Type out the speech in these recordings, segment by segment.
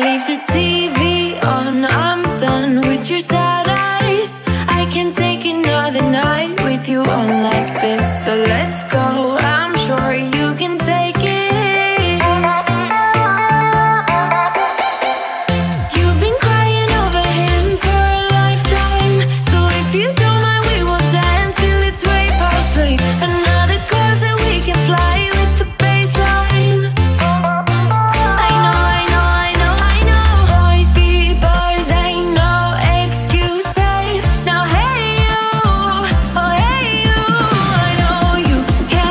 leave the TV on, I'm done with your sad eyes. I can't take another night with you on like this. So let's go, I'm sure you can take it. You've been crying over him for a lifetime. So if you don't mind, we will dance till it's way past late. Another course that we can fly with the baseline. I know, I know, I know, I know. Boys be boys, ain't no excuse, babe. Now hey you, oh hey you, I know you can't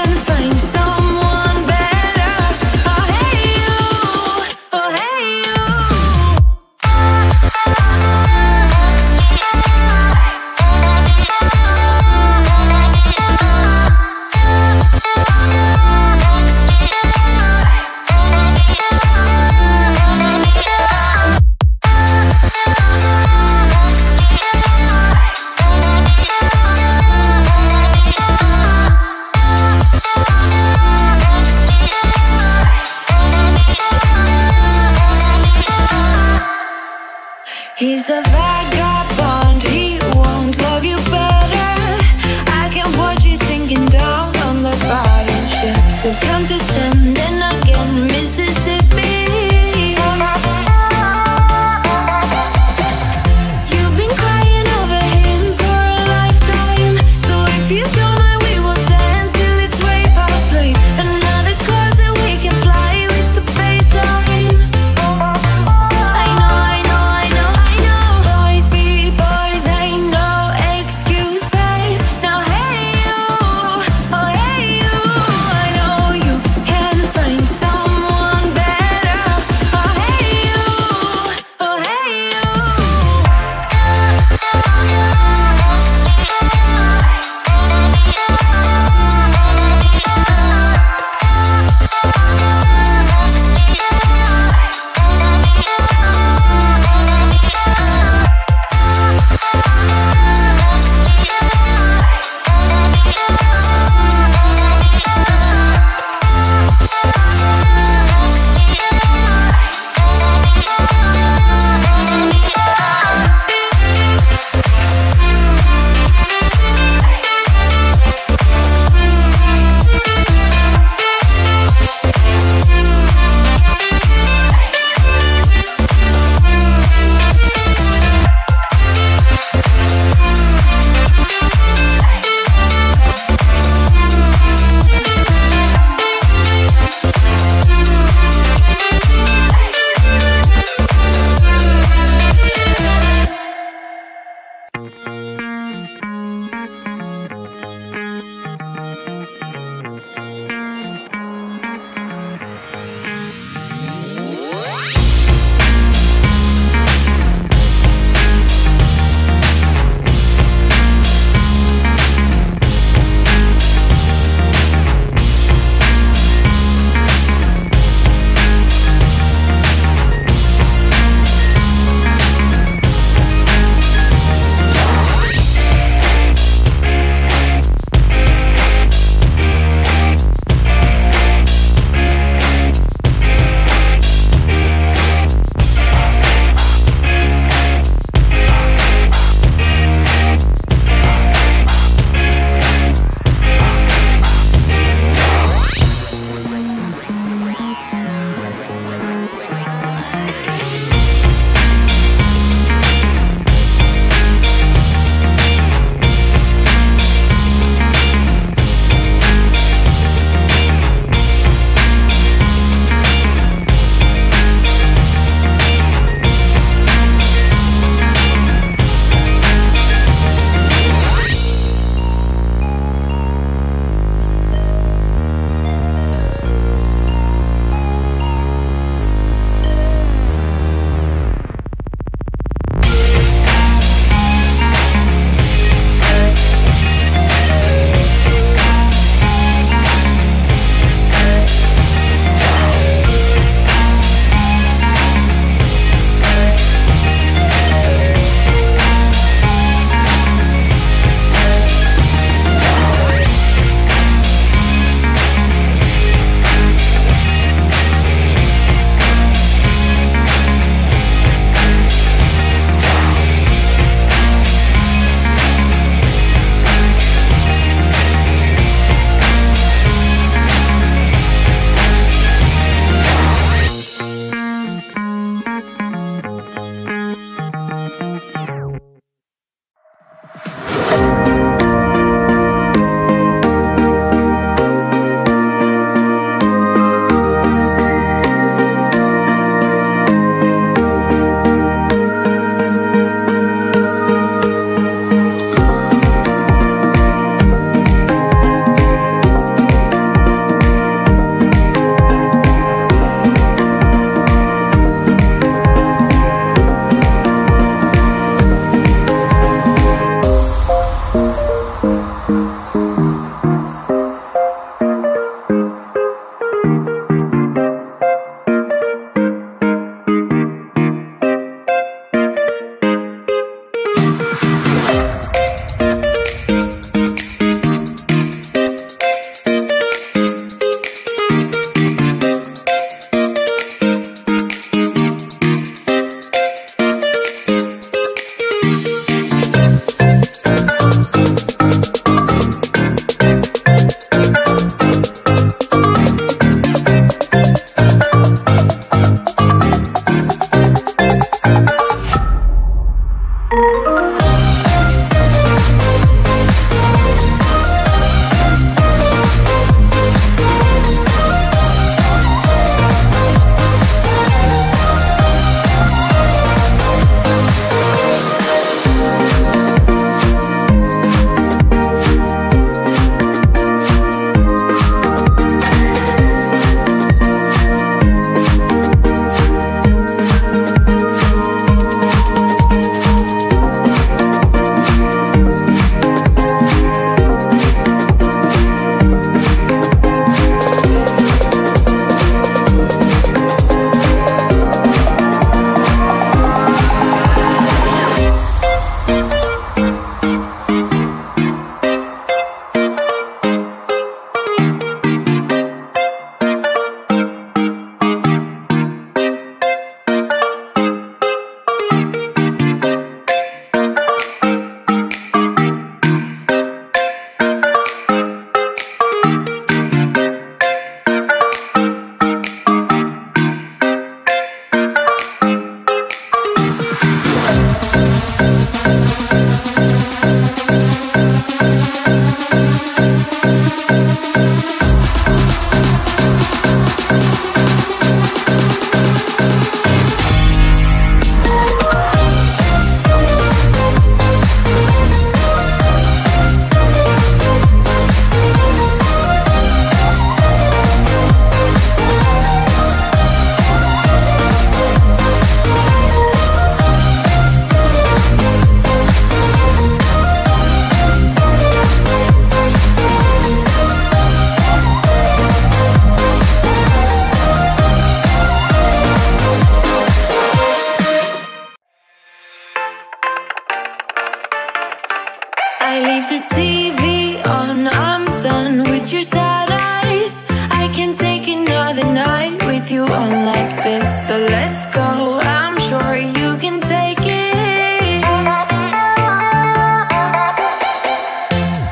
I leave the TV on, I'm done with your sad eyes. I can't take another night with you on like this. So let's go, I'm sure you can take it.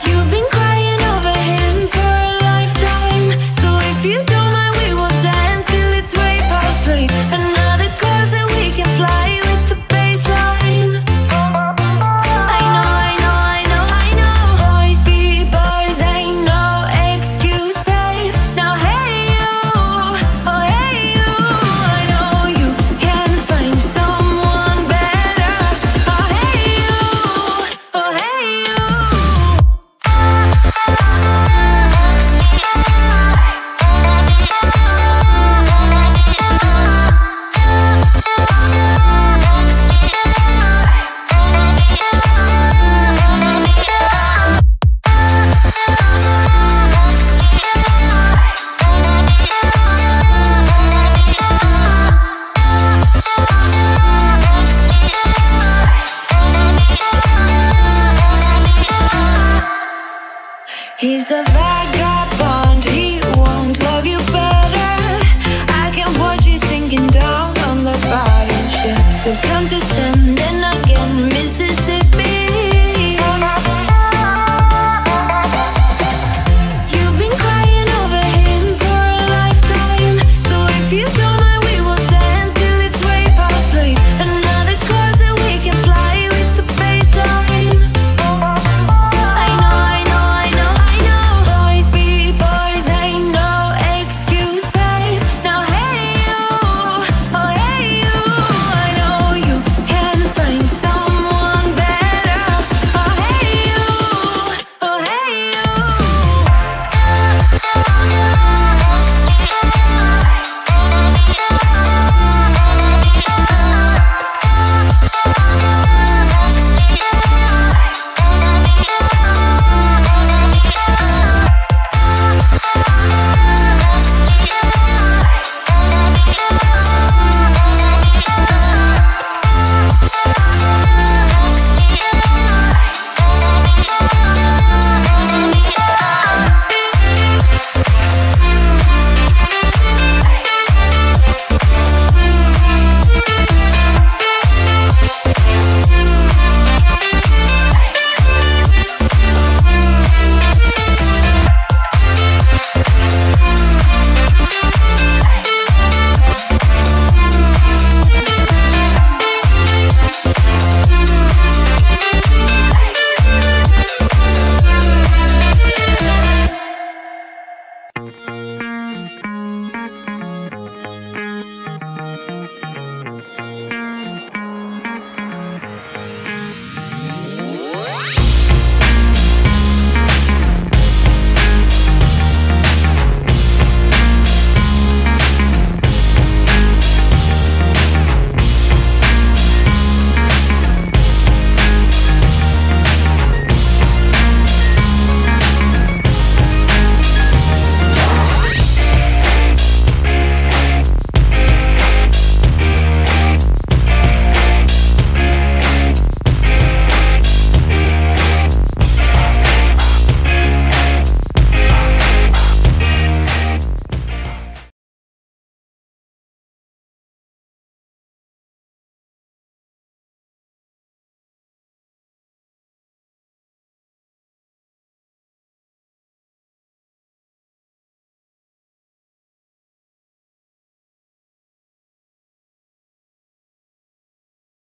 You've been crying over him for a lifetime. So if you don't mind, we will dance till it's way past late. Another course that we can fly with the baseline. I know. Boys be boys, ain't no excuse, babe. Now hey you, oh hey you, I know you can find someone better. Oh hey you, oh hey you. He's a vagabond, he won't love you better. I can watch you sinking down on the bottom ship. So count to 10